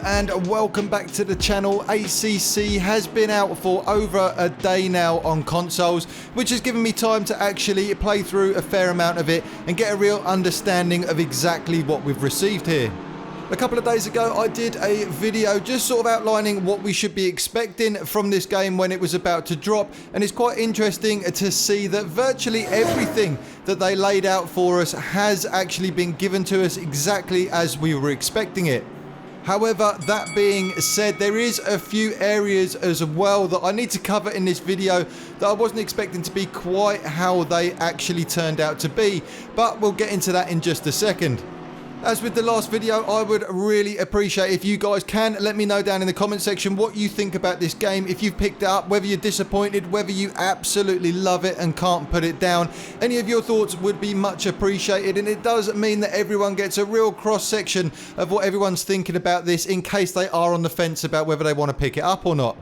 and welcome back to the channel. ACC has been out for over a day now on consoles, which has given me time to actually play through a fair amount of it and get a real understanding of exactly what we've received here. A couple of days ago I did a video just sort of outlining what we should be expecting from this game when it was about to drop, and it's quite interesting to see that virtually everything that they laid out for us has actually been given to us exactly as we were expecting it. However, that being said, there is a few areas as well that I need to cover in this video that I wasn't expecting to be quite how they actually turned out to be, but we'll get into that in just a second. As with the last video, I would really appreciate if you guys can let me know down in the comment section what you think about this game, if you've picked it up, whether you're disappointed, whether you absolutely love it and can't put it down. Any of your thoughts would be much appreciated, and it does mean that everyone gets a real cross-section of what everyone's thinking about this in case they are on the fence about whether they want to pick it up or not.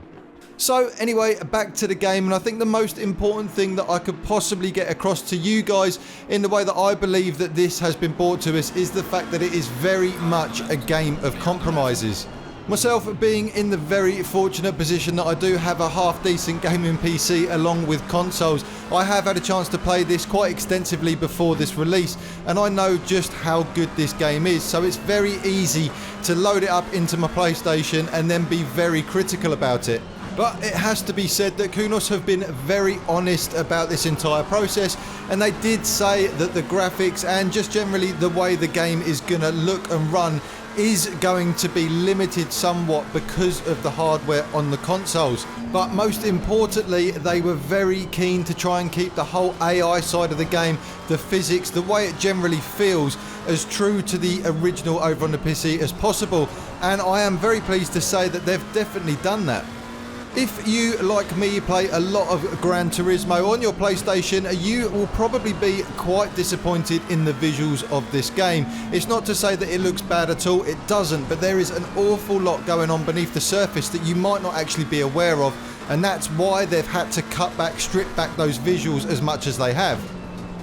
So anyway, back to the game, and I think the most important thing that I could possibly get across to you guys in the way that I believe that this has been brought to us is the fact that it is very much a game of compromises. Myself being in the very fortunate position that I do have a half decent gaming PC along with consoles, I have had a chance to play this quite extensively before this release, and I know just how good this game is, so it's very easy to load it up into my PlayStation and then be very critical about it. But it has to be said that Kunos have been very honest about this entire process, and they did say that the graphics and just generally the way the game is going to look and run is going to be limited somewhat because of the hardware on the consoles. But most importantly, they were very keen to try and keep the whole AI side of the game, the physics, the way it generally feels, as true to the original over on the PC as possible. And I am very pleased to say that they've definitely done that. If you, like me, play a lot of Gran Turismo on your PlayStation, you will probably be quite disappointed in the visuals of this game. It's not to say that it looks bad at all, it doesn't, but there is an awful lot going on beneath the surface that you might not actually be aware of, and that's why they've had to cut back, strip back those visuals as much as they have.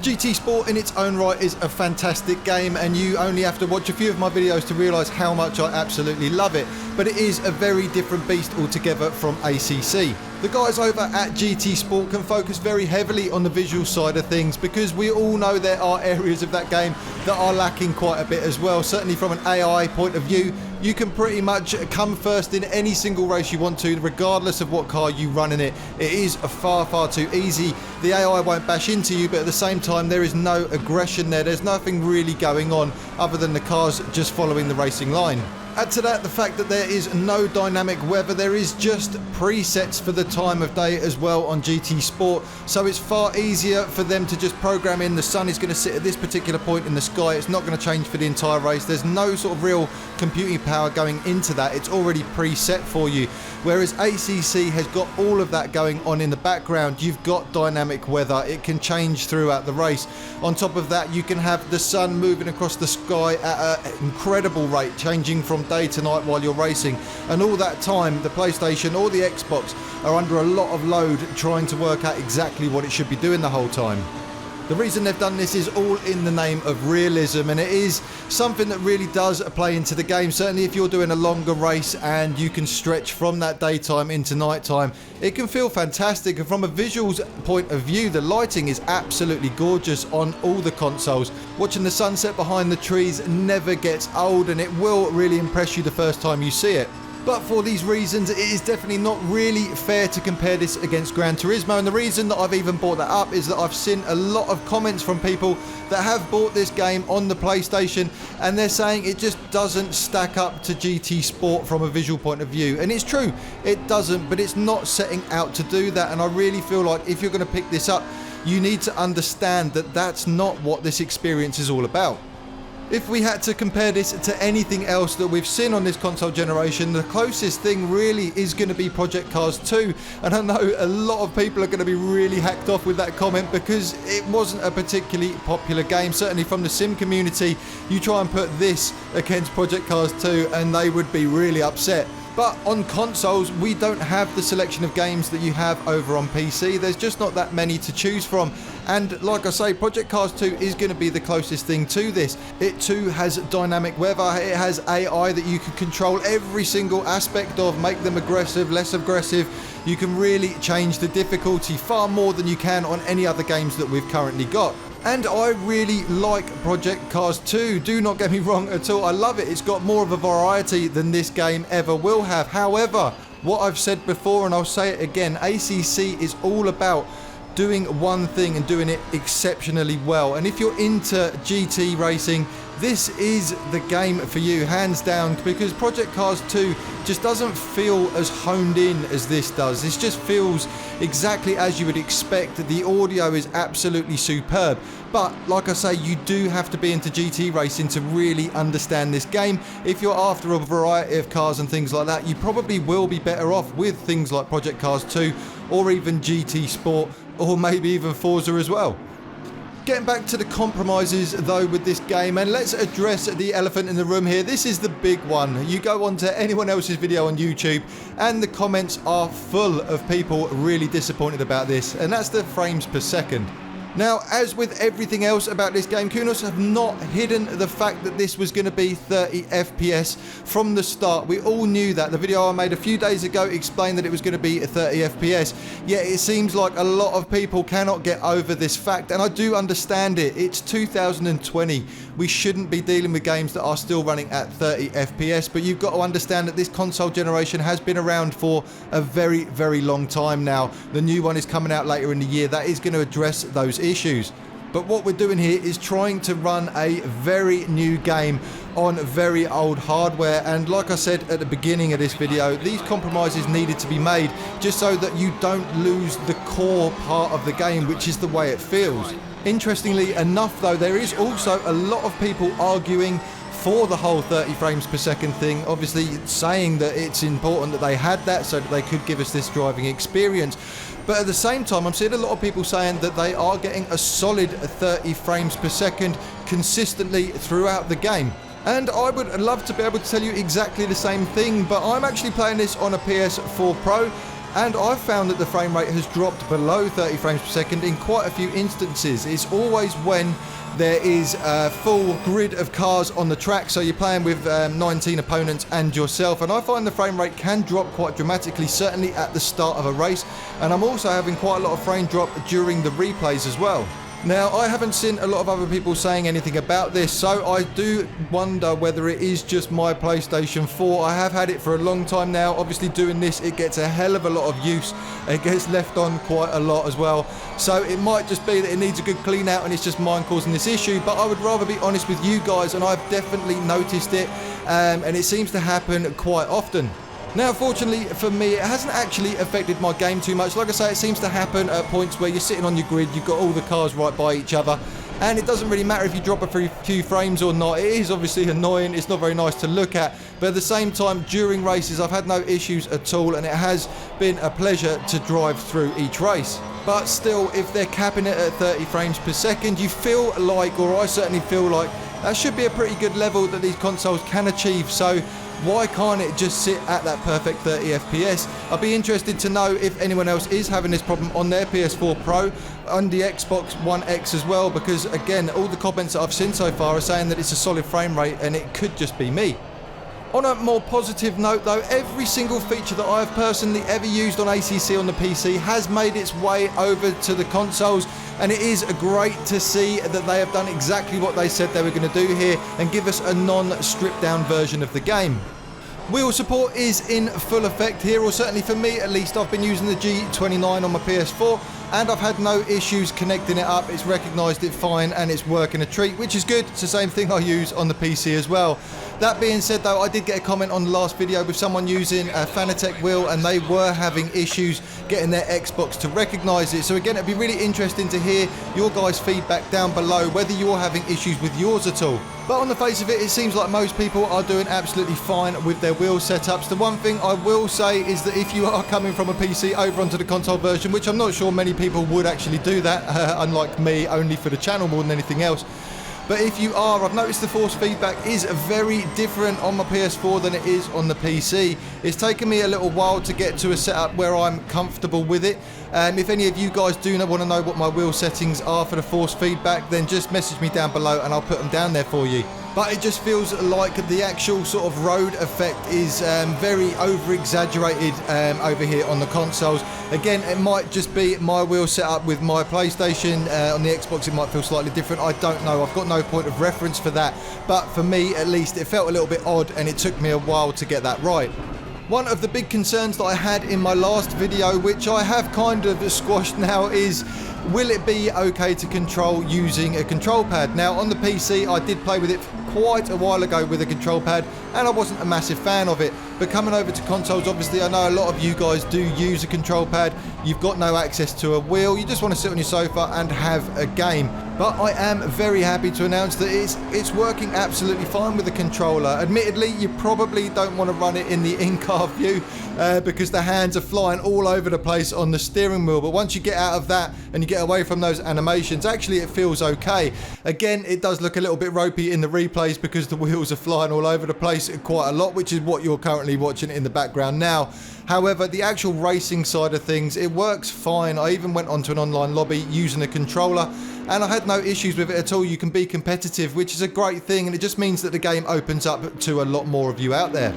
GT Sport in its own right is a fantastic game, and you only have to watch a few of my videos to realise how much I absolutely love it, but it is a very different beast altogether from ACC. The guys over at GT Sport can focus very heavily on the visual side of things because we all know there are areas of that game that are lacking quite a bit as well. Certainly from an AI point of view, you can pretty much come first in any single race you want to, regardless of what car you run in it. It is far too easy. The AI won't bash into you, but at the same time there is no aggression there. There's nothing really going on other than the cars just following the racing line. Add to that the fact that there is no dynamic weather, there is just presets for the time of day as well on GT Sport, so it's far easier for them to just program in the sun is going to sit at this particular point in the sky. It's not going to change for the entire race. There's no sort of real computing power going into that. It's already preset for you, whereas ACC has got all of that going on in the background. You've got dynamic weather, it can change throughout the race. On top of that, you can have the sun moving across the sky at an incredible rate, changing from day to night while you're racing, and all that time the PlayStation or the Xbox are under a lot of load trying to work out exactly what it should be doing the whole time. The reason they've done this is all in the name of realism, and it is something that really does play into the game. Certainly if you're doing a longer race and you can stretch from that daytime into nighttime, it can feel fantastic. And from a visuals point of view, the lighting is absolutely gorgeous on all the consoles. Watching the sunset behind the trees never gets old, and it will really impress you the first time you see it. But for these reasons, it is definitely not really fair to compare this against Gran Turismo, and the reason that I've even brought that up is that I've seen a lot of comments from people that have bought this game on the PlayStation, and they're saying it just doesn't stack up to GT Sport from a visual point of view. And it's true, it doesn't, but it's not setting out to do that, and I really feel like if you're going to pick this up, you need to understand that that's not what this experience is all about. If we had to compare this to anything else that we've seen on this console generation, the closest thing really is going to be Project Cars 2. And I know a lot of people are going to be really hacked off with that comment because it wasn't a particularly popular game. Certainly from the sim community, you try and put this against Project Cars 2 and they would be really upset. But on consoles, we don't have the selection of games that you have over on PC. There's just not that many to choose from. And like I say, Project Cars 2 is going to be the closest thing to this. It too has dynamic weather, it has AI that you can control every single aspect of, make them aggressive, less aggressive. You can really change the difficulty far more than you can on any other games that we've currently got. And I really like Project Cars 2, do not get me wrong at all, I love it. It's got more of a variety than this game ever will have. However, what I've said before, and I'll say it again, ACC is all about doing one thing and doing it exceptionally well. And if you're into GT racing, this is the game for you, hands down, because Project Cars 2 just doesn't feel as honed in as this does. This just feels exactly as you would expect. The audio is absolutely superb. But like I say, you do have to be into GT racing to really understand this game. If you're after a variety of cars and things like that, you probably will be better off with things like Project Cars 2 or even GT Sport, or maybe even Forza as well. Getting back to the compromises though with this game, and let's address the elephant in the room here. This is the big one. You go onto anyone else's video on YouTube and the comments are full of people really disappointed about this, and that's the frames per second. Now, as with everything else about this game, Kunos have not hidden the fact that this was going to be 30 FPS from the start. We all knew that. The video I made a few days ago explained that it was going to be 30 FPS. Yet it seems like a lot of people cannot get over this fact, and I do understand it. It's 2020. We shouldn't be dealing with games that are still running at 30 FPS, but you've got to understand that this console generation has been around for a very, very long time now. The new one is coming out later in the year. That is going to address those issues. But what we're doing here is trying to run a very new game on very old hardware, and like I said at the beginning of this video, these compromises needed to be made just so that you don't lose the core part of the game, which is the way it feels. Interestingly enough though, there is also a lot of people arguing for the whole 30 frames per second thing, obviously saying that it's important that they had that so that they could give us this driving experience. But at the same time, I'm seeing a lot of people saying that they are getting a solid 30 frames per second consistently throughout the game. And I would love to be able to tell you exactly the same thing, but I'm actually playing this on a PS4 Pro, and I've found that the frame rate has dropped below 30 frames per second in quite a few instances. It's always when there is a full grid of cars on the track, so you're playing with 19 opponents and yourself, and I find the frame rate can drop quite dramatically, certainly at the start of a race, and I'm also having quite a lot of frame drop during the replays as well. Now, I haven't seen a lot of other people saying anything about this, so I do wonder whether it is just my PlayStation 4. I have had it for a long time now. Obviously, doing this, it gets a hell of a lot of use. It gets left on quite a lot as well. So it might just be that it needs a good clean out and it's just mine causing this issue, but I would rather be honest with you guys, and I've definitely noticed it, and it seems to happen quite often. Now, fortunately for me, it hasn't actually affected my game too much. Like I say, it seems to happen at points where you're sitting on your grid, you've got all the cars right by each other, and it doesn't really matter if you drop a few frames or not. It is obviously annoying, it's not very nice to look at, but at the same time, during races, I've had no issues at all, and it has been a pleasure to drive through each race. But still, if they're capping it at 30 frames per second, you feel like, or I certainly feel like, that should be a pretty good level that these consoles can achieve. So why can't it just sit at that perfect 30 FPS? I'd be interested to know if anyone else is having this problem on their PS4 Pro, on the Xbox One X as well, because again, all the comments that I've seen so far are saying that it's a solid frame rate, and it could just be me. On a more positive note though, every single feature that I've personally ever used on ACC on the PC has made its way over to the consoles, and it is great to see that they have done exactly what they said they were going to do here and give us a non-stripped down version of the game. Wheel support is in full effect here, or certainly for me at least. I've been using the G29 on my PS4 and I've had no issues connecting it up. It's recognised it fine and it's working a treat, which is good. It's the same thing I use on the PC as well. That being said though, I did get a comment on the last video with someone using a Fanatec wheel and they were having issues getting their Xbox to recognise it. So again, it'd be really interesting to hear your guys' feedback down below, whether you're having issues with yours at all. But on the face of it, it seems like most people are doing absolutely fine with their wheel setups. The one thing I will say is that if you are coming from a PC over onto the console version, which I'm not sure many people would actually do that, unlike me, only for the channel more than anything else, But if you are, I've noticed the force feedback is very different on my PS4 than it is on the PC. It's taken me a little while to get to a setup where I'm comfortable with it. If any of you guys do want to know what my wheel settings are for the force feedback, then just message me down below and I'll put them down there for you. But it just feels like the actual sort of road effect is very over-exaggerated over here on the consoles. Again, it might just be my wheel setup with my PlayStation. On the Xbox, it might feel slightly different. I don't know. I've got no point of reference for that. But for me, at least, it felt a little bit odd, and it took me a while to get that right. One of the big concerns that I had in my last video, which I have kind of squashed now, is will it be okay to control using a control pad? Now, on the PC, I did play with it quite a while ago with a control pad, and I wasn't a massive fan of it. But coming over to consoles, obviously, I know a lot of you guys do use a control pad. You've got no access to a wheel. You just want to sit on your sofa and have a game. But I am very happy to announce that it's working absolutely fine with the controller. Admittedly, you probably don't want to run it in the in-car view because the hands are flying all over the place on the steering wheel. But once you get out of that and you get away from those animations, actually it feels okay. Again, it does look a little bit ropey in the replays because the wheels are flying all over the place quite a lot, which is what you're currently watching in the background now. However, the actual racing side of things, it works fine. I even went onto an online lobby using a controller and I had no issues with it at all. You can be competitive, which is a great thing, and it just means that the game opens up to a lot more of you out there.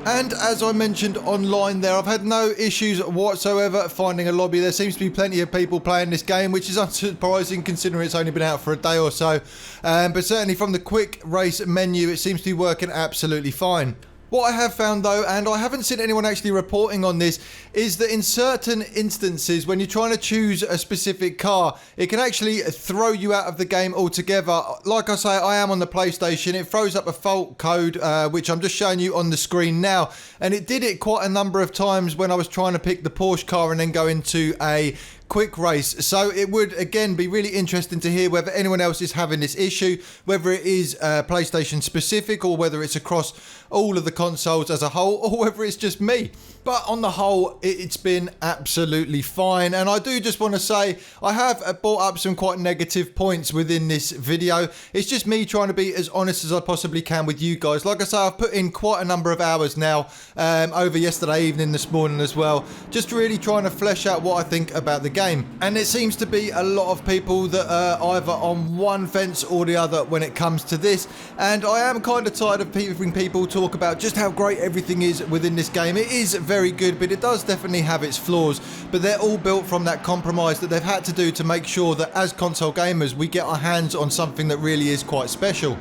And as I mentioned online there, I've had no issues whatsoever finding a lobby. There seems to be plenty of people playing this game, which is unsurprising considering it's only been out for a day or so. But certainly from the quick race menu, it seems to be working absolutely fine. What I have found though, and I haven't seen anyone actually reporting on this, is that in certain instances when you're trying to choose a specific car, it can actually throw you out of the game altogether. Like I say, I am on the PlayStation. It throws up a fault code, which I'm just showing you on the screen now. And it did it quite a number of times when I was trying to pick the Porsche car and then go into a quick race. So it would again be really interesting to hear whether anyone else is having this issue, whether it is PlayStation specific or whether it's across all of the consoles as a whole, or whether it's just me. But on the whole, it's been absolutely fine. And I do just want to say, I have brought up some quite negative points within this video. It's just me trying to be as honest as I possibly can with you guys. Like I say, I've put in quite a number of hours now, over yesterday evening, this morning as well, just really trying to flesh out what I think about the game. And it seems to be a lot of people that are either on one fence or the other when it comes to this. And I am kind of tired of hearing people talk about just how great everything is within this game. It is very good, but it does definitely have its flaws. But they're all built from that compromise that they've had to do to make sure that as console gamers, we get our hands on something that really is quite special.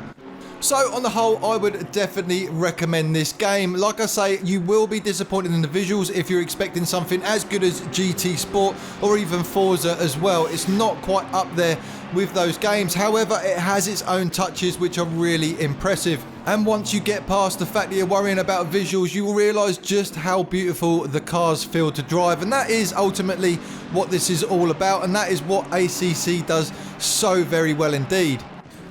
So on the whole, I would definitely recommend this game. Like I say, you will be disappointed in the visuals if you're expecting something as good as GT Sport or even Forza as well. It's not quite up there with those games. However, it has its own touches which are really impressive. And once you get past the fact that you're worrying about visuals, you will realise just how beautiful the cars feel to drive. And that is ultimately what this is all about. And that is what ACC does so very well indeed.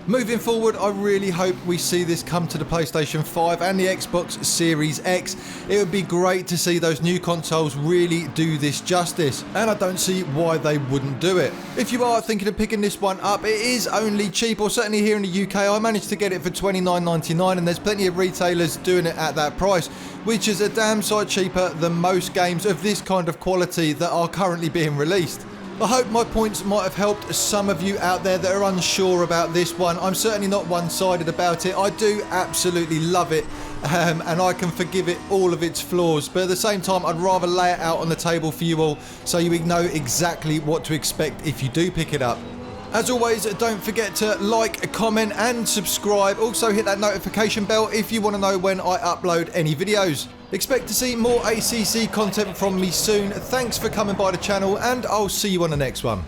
Moving forward, I really hope we see this come to the PlayStation 5 and the Xbox Series X. It would be great to see those new consoles really do this justice, and I don't see why they wouldn't do it. If you are thinking of picking this one up, it is only cheap, or certainly here in the UK, I managed to get it for $29.99, and there's plenty of retailers doing it at that price, which is a damn sight cheaper than most games of this kind of quality that are currently being released. I hope my points might have helped some of you out there that are unsure about this one. I'm certainly not one-sided about it. I do absolutely love it, and I can forgive it all of its flaws. But at the same time, I'd rather lay it out on the table for you all so you know exactly what to expect if you do pick it up. As always, don't forget to like, comment and subscribe. Also hit that notification bell if you want to know when I upload any videos. Expect to see more ACC content from me soon. Thanks for coming by the channel, and I'll see you on the next one.